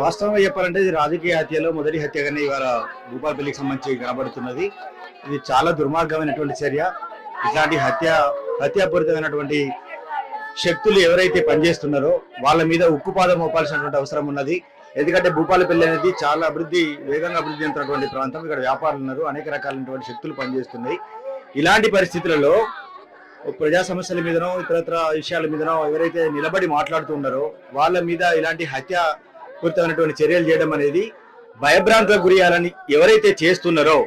వాస్తవంగా చెప్పాలంటే ఇది రాజకీయ హత్యలో మొదటి హత్యగానే ఇవాళ భూపాలపల్లికి సంబంధించి కనబడుతున్నది. ఇది చాలా దుర్మార్గమైనటువంటి చర్య. ఇట్లాంటి హత్యాపూరితమైనటువంటి శక్తులు ఎవరైతే పనిచేస్తున్నారో వాళ్ళ మీద ఉక్కుపాదం మోపాల్సినటువంటి అవసరం ఉన్నది. ఎందుకంటే భూపాలపల్లి అనేది చాలా వేగంగా అభివృద్ధి చెందుతున్నటువంటి ప్రాంతం. ఇక్కడ వ్యాపారులు ఉన్నారు, అనేక రకాలైనటువంటి శక్తులు పనిచేస్తున్నాయి. ఇలాంటి పరిస్థితులలో ప్రజా సమస్యల మీదనో ఇతరత్ర విషయాల మీదనో ఎవరైతే నిలబడి మాట్లాడుతున్నారో వాళ్ళ మీద ఇలాంటి హత్యాపూరితమైనటువంటి చర్యలు చేయడం అనేది భయభ్రాంతులకు గురి చేయాలని ఎవరైతే చేస్తున్నారో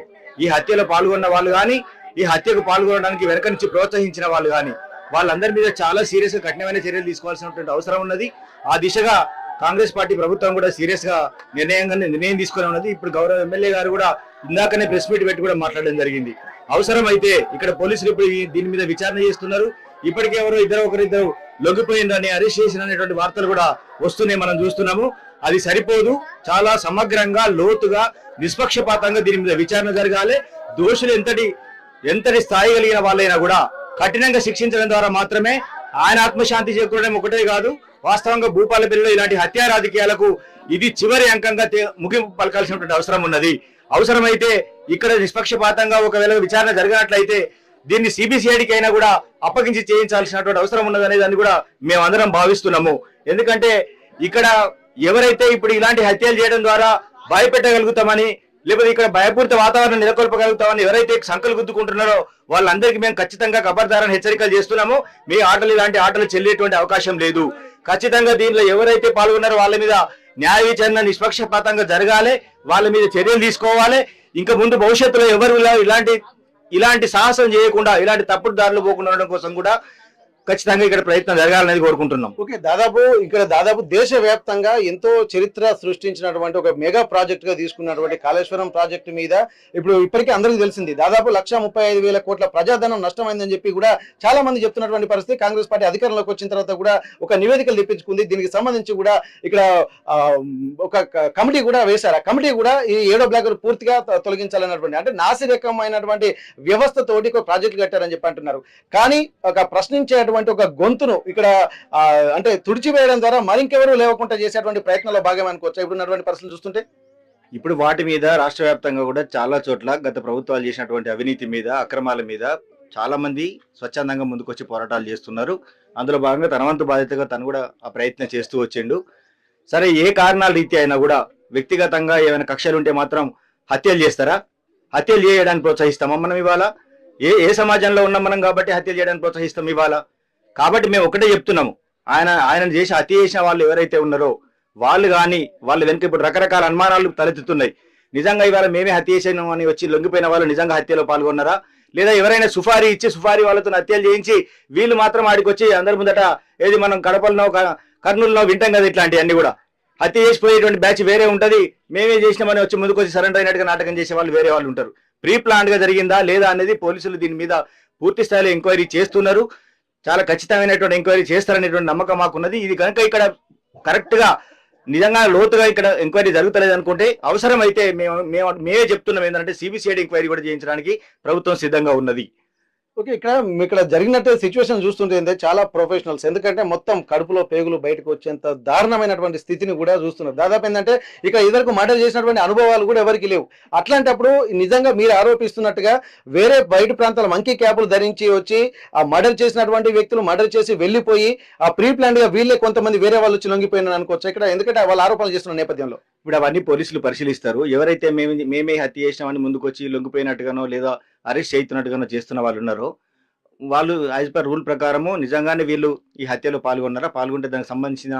ఈ హత్యలో పాల్గొన్న వాళ్ళు కానీ, ఈ హత్యకు పాల్గొనడానికి వెనక నుంచి ప్రోత్సహించిన వాళ్ళు కానీ వాళ్ళందరి మీద చాలా సీరియస్ గా కఠినమైన చర్యలు తీసుకోవాల్సినటువంటి అవసరం ఉన్నది. ఆ దిశగా కాంగ్రెస్ పార్టీ ప్రభుత్వం కూడా సీరియస్ గా నిర్ణయం తీసుకుని ఉన్నది. ఇప్పుడు గౌరవ ఎమ్మెల్యే గారు కూడా ఇందాకనే ప్రెస్ మీట్ పెట్టి కూడా మాట్లాడడం జరిగింది. అవసరం అయితే ఇక్కడ పోలీసులు ఇప్పుడు దీని మీద విచారణ చేస్తున్నారు. ఇప్పటికే ఒకరిద్దరు లొంగిపోయిందని అరెస్ట్ చేసినటువంటి వార్తలు కూడా వస్తున్నాయి, మనం చూస్తున్నాము. అది సరిపోదు, చాలా సమగ్రంగా లోతుగా నిష్పక్షపాతంగా దీని మీద విచారణ జరగాలి. దోషులు ఎంతటి స్థాయి కలిగిన వాళ్ళైనా కూడా కఠినంగా శిక్షించడం ద్వారా మాత్రమే ఆయన ఆత్మశాంతి చేకూరడం ఒకటే కాదు, వాస్తవంగా భూపాలపల్లిలో ఇలాంటి హత్యా రాజకీయాలకు ఇది చివరి అంకంగా ముగింపు పలకాల్సినటువంటి అవసరం ఉన్నది. అవసరమైతే ఇక్కడ నిష్పక్షపాతంగా ఒకవేళ విచారణ జరగనట్లయితే దీన్ని సిబిసిఐడికి అయినా కూడా అప్పగించి చేయించాల్సినటువంటి అవసరం ఉన్నదనే దాన్ని కూడా మేమందరం భావిస్తున్నాము. ఎందుకంటే ఇక్కడ ఎవరైతే ఇప్పుడు ఇలాంటి హత్యలు చేయడం ద్వారా భయపెట్టగలుగుతామని, లేకపోతే ఇక్కడ భయపూరిత వాతావరణం నెలకొల్పగలుగుతామని ఎవరైతే సంకలు గుద్దుకుంటున్నారో వాళ్ళందరికీ మేము ఖచ్చితంగా ఖబర్దారని హెచ్చరికలు చేస్తున్నాము. మీ ఇలాంటి ఆటలు చెల్లేటువంటి అవకాశం లేదు. ఖచ్చితంగా దీనిలో ఎవరైతే పాల్గొన్నారో వాళ్ళ మీద న్యాయ విచారణ నిష్పక్షపాతంగా జరగాలి, వాళ్ళ మీద చర్యలు తీసుకోవాలి. ఇంకా ముందు భవిష్యత్తులో ఎవరు ఇలాంటి సాహసం చేయకుండా, ఇలాంటి తప్పుడు దారులు పోకుండా ఉండడం కోసం కూడా ఖచ్చితంగా ఇక్కడ ప్రయత్నం జరగాలనేది కోరుకుంటున్నాం. ఓకే, దాదాపు దేశవ్యాప్తంగా ఎంతో చరిత్ర సృష్టించినటువంటి ఒక మెగా ప్రాజెక్ట్ గా తీసుకున్నటువంటి కాళేశ్వరం ప్రాజెక్టు మీద ఇప్పటికీ అందరికీ తెలిసింది దాదాపు 1,35,000 కోట్ల ప్రజాధనం నష్టమైందని చెప్పి కూడా చాలా మంది చెప్తున్నటువంటి పరిస్థితి. కాంగ్రెస్ పార్టీ అధికారంలోకి వచ్చిన తర్వాత కూడా ఒక నివేదికలు తెప్పించుకుంది. దీనికి సంబంధించి కూడా ఇక్కడ ఒక కమిటీ కూడా వేశారు. ఆ కమిటీ కూడా ఈ 7వ బ్లాక్ పూర్తిగా తొలగించాలన్నటువంటి, అంటే నాసిరకమైనటువంటి వ్యవస్థతోటి ఒక ప్రాజెక్టు కట్టారని చెప్పి అంటున్నారు. కానీ ఒక ప్రశ్నించేటువంటి ఒక గొంతును ఇక్కడ అంటే తుడిచివేయడం ద్వారా మరింకెవరూ లేవకుండా చేసేటువంటి ప్రయత్నంలో భాగం అనుకోవచ్చు ఇప్పుడు ఉన్నటువంటి పరిస్థితులు చూస్తుంటే. ఇప్పుడు వాటి మీద రాష్ట్ర వ్యాప్తంగా కూడా చాలా చోట్ల గత ప్రభుత్వాలు చేసినటువంటి అవినీతి మీద, అక్రమాల మీద చాలా మంది స్వచ్ఛందంగా ముందుకొచ్చి పోరాటాలు చేస్తున్నారు. అందులో భాగంగా తన వంతు బాధ్యతగా తను కూడా ఆ ప్రయత్నం చేస్తూ వచ్చిండు. సరే, ఏ కారణాల రీత్యా అయినా కూడా వ్యక్తిగతంగా ఏమైనా కక్షలు ఉంటే మాత్రం హత్యలు చేస్తారా? హత్యలు చేయడానికి ప్రోత్సహిస్తామా మనం ఇవాళ? ఏ సమాజంలో ఉన్నాం మనం కాబట్టి హత్యలు చేయడానికి ప్రోత్సహిస్తాం ఇవాళ? కాబట్టి మేము ఒకటే చెప్తున్నాము, ఆయన చేసి హత్య చేసిన వాళ్ళు ఎవరైతే ఉన్నారో వాళ్ళు కానీ వాళ్ళ వెనుక ఇప్పుడు రకరకాల అనుమానాలు తలెత్తుతున్నాయి. నిజంగా ఇవాళ మేమే హత్య చేసాము అని వచ్చి లొంగిపోయిన వాళ్ళు నిజంగా హత్యలో పాల్గొన్నారా? లేదా ఎవరైనా సుఫారీ ఇచ్చి సుఫారీ వాళ్ళతో హత్యలు చేయించి వీళ్ళు మాత్రం ఆడికి వచ్చి అందరి ముందట ఏది మనం కడపలనో కర్నూలునో వింటాం కదా, ఇట్లాంటివన్నీ కూడా హత్య చేసిపోయేటువంటి బ్యాచ్ వేరే ఉంటది. మేమే చేసినామని వచ్చి ముందుకు వచ్చి సరెండర్ అయినట్టుగా నాటకం చేసే వాళ్ళు వేరే వాళ్ళు ఉంటారు. ప్రీ ప్లాన్డ్ గా జరిగిందా లేదా అనేది పోలీసులు దీని మీద పూర్తి స్థాయిలో ఎంక్వైరీ చేస్తున్నారు. చాలా ఖచ్చితమైనటువంటి ఎంక్వైరీ చేస్తారనేటువంటి నమ్మకం మాకున్నది. ఇది కనుక ఇక్కడ కరెక్ట్ గా నిజంగా లోతుగా ఇక్కడ ఎంక్వైరీ జరుగుతలేదు అనుకుంటే అవసరం అయితే మేమే చెప్తున్నాం ఏంటంటే సిబిసిఐడి ఎంక్వైరీ కూడా చేయించడానికి ప్రభుత్వం సిద్ధంగా ఉన్నది. ఓకే, ఇక్కడ జరిగినట్టు సిచ్యువేషన్ చూస్తుంటే చాలా ప్రొఫెషనల్స్, ఎందుకంటే మొత్తం కడుపులో పేగులు బయటకు వచ్చేంత దారుణమైనటువంటి స్థితిని కూడా చూస్తున్నారు. దాదాపు ఏంటంటే ఇక ఇద్దరికి మర్డర్ చేసినటువంటి అనుభవాలు కూడా ఎవరికి లేవు. అట్లాంటప్పుడు నిజంగా మీరు ఆరోపిస్తున్నట్టుగా వేరే బయట ప్రాంతాల మంకీ క్యాపులు ధరించి వచ్చి ఆ మర్డర్ చేసినటువంటి వ్యక్తులు మర్డర్ చేసి వెళ్ళిపోయి ఆ ప్రీ ప్లాన్డ్ గా వీళ్ళే కొంతమంది వేరే వాళ్ళు వచ్చి లొంగిపోయినారు అనుకోవచ్చు ఇక్కడ, ఎందుకంటే వాళ్ళు ఆరోపణలు చేస్తున్న నేపథ్యంలో. ఇప్పుడు అవన్నీ పోలీసులు పరిశీలిస్తారు. ఎవరైతే మేమే హత్య చేసినామని ముందుకు వచ్చి లొంగిపోయినట్టుగానో లేదా అరెస్ట్ చేస్తున్నట్టుగానో చేస్తున్న వాళ్ళు ఉన్నారో వాళ్ళు యాజ్ పర్ రూల్ ప్రకారము నిజంగానే వీళ్ళు ఈ హత్యలో పాల్గొంటే దానికి సంబంధించిన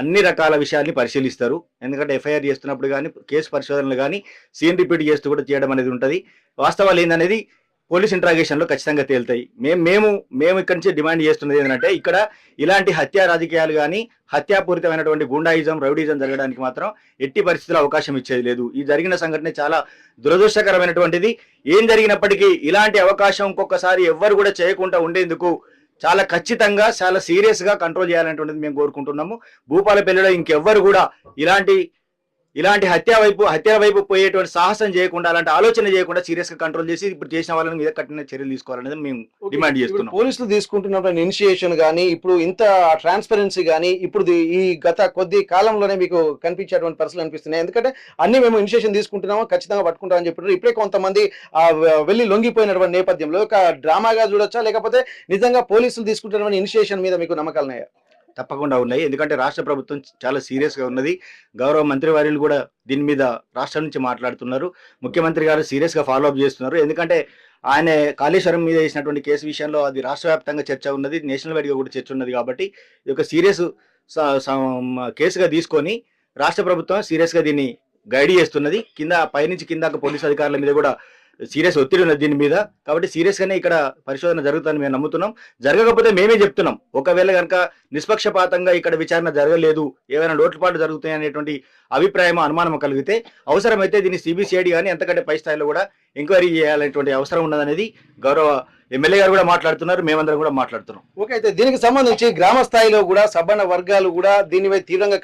అన్ని రకాల విషయాల్ని పరిశీలిస్తారు. ఎందుకంటే ఎఫ్ఐఆర్ చేస్తున్నప్పుడు కానీ, కేసు పరిశోధనలు కానీ, సీన్ రిపీట్ చేస్తూ కూడా చేయడం అనేది ఉంటుంది. వాస్తవాలు ఏందనేది పోలీస్ ఇంట్రాగేషన్ లో ఖచ్చితంగా తేలుతాయి. మేము ఇక్కడి నుంచి డిమాండ్ చేస్తున్నది ఏంటంటే ఇక్కడ ఇలాంటి హత్యా రాజకీయాలు కానీ, హత్యాపూరితమైనటువంటి గుండాయిజం, రౌడీజం జరగడానికి మాత్రం ఎట్టి పరిస్థితుల్లో అవకాశం ఇచ్చేది లేదు. ఈ జరిగిన సంఘటన చాలా దురదృష్టకరమైనటువంటిది. ఏం జరిగినప్పటికీ ఇలాంటి అవకాశం ఇంకొకసారి ఎవ్వరు కూడా చేయకుండా ఉండేందుకు చాలా ఖచ్చితంగా చాలా సీరియస్ గా కంట్రోల్ చేయాలనేటువంటిది మేము కోరుకుంటున్నాము. భూపాలపల్లిలో ఇంకెవ్వరు కూడా ఇలాంటి ఇలాంటి హత్యల వైపు పోయేటువంటి సాహసం చేయకుండా, అలాంటి ఆలోచన చేయకుండా సీరియస్ గా కంట్రోల్ చేసి ఇప్పుడు చేసిన వాళ్ళ మీద కఠిన చర్యలు తీసుకోవాలనేది మేము డిమాండ్ చేస్తున్నాం. పోలీసులు తీసుకుంటున్నటువంటి ఇనిషియేషన్ గానీ, ఇప్పుడు ఇంత ట్రాన్స్పరెన్సీ గానీ, ఇప్పుడు ఈ గత కొద్ది కాలంలోనే మీకు కనిపించేటువంటి పరిస్థితులు అనిపిస్తున్నాయి. ఎందుకంటే అన్ని మేము ఇనిషియేషన్ తీసుకుంటున్నాము, ఖచ్చితంగా పట్టుకుంటామని చెప్పారు. ఇప్పుడే కొంతమంది వెళ్ళి లొంగిపోయినటువంటి నేపథ్యంలో ఒక డ్రామాగా చూడొచ్చా, లేకపోతే నిజంగా పోలీసులు తీసుకుంటున్నటువంటి ఇనిషియేషన్ మీద మీకు నమ్మకాలు ఉన్నాయా? తప్పకుండా ఉన్నాయి. ఎందుకంటే రాష్ట్ర ప్రభుత్వం చాలా సీరియస్ గా ఉన్నది. గౌరవ మంత్రివర్యులు కూడా దీని మీద రాష్ట్రం నుంచి మాట్లాడుతున్నారు. ముఖ్యమంత్రి గారు సీరియస్ గా ఫాలో అప్ చేస్తున్నారు. ఎందుకంటే ఆయన కాళేశ్వరం మీద వేసినటువంటి కేసు విషయంలో అది రాష్ట్ర వ్యాప్తంగా చర్చ ఉన్నది, నేషనల్ వైడ్ గా కూడా చర్చ ఉన్నది. కాబట్టి ఇది ఒక సీరియస్ కేసుగా తీసుకొని రాష్ట్ర ప్రభుత్వం సీరియస్ గా దీన్ని గైడ్ చేస్తున్నది. పైనుంచి కింద పోలీసు అధికారుల మీద కూడా సీరియస్ ఒత్తిడి ఉన్నది దీని మీద. కాబట్టి సీరియస్ గానే ఇక్కడ పరిశోధన జరుగుతుందని మేము నమ్ముతున్నాం. జరగకపోతే మేమే చెప్తున్నాం, ఒకవేళ కనుక నిష్పక్షపాతంగా ఇక్కడ విచారణ జరగలేదు, ఏవైనా లోటుపాట్లు జరుగుతాయి అనేటువంటి అభిప్రాయం అనుమానం కలిగితే అవసరమైతే దీన్ని సిబిసిఐడి కానీ ఎంతకంటే పై స్థాయిలో కూడా ఎంక్వైరీ చేయాలనేటువంటి అవసరం ఉన్నదనేది గౌరవ ఎమ్మెల్యే గారు కూడా మాట్లాడుతున్నారు, మేమందరం కూడా మాట్లాడుతున్నాం. ఓకే, అయితే దీనికి సంబంధించి గ్రామ స్థాయిలో కూడా సబ్బన్న వర్గాలు కూడా దీనిపై తీవ్రంగా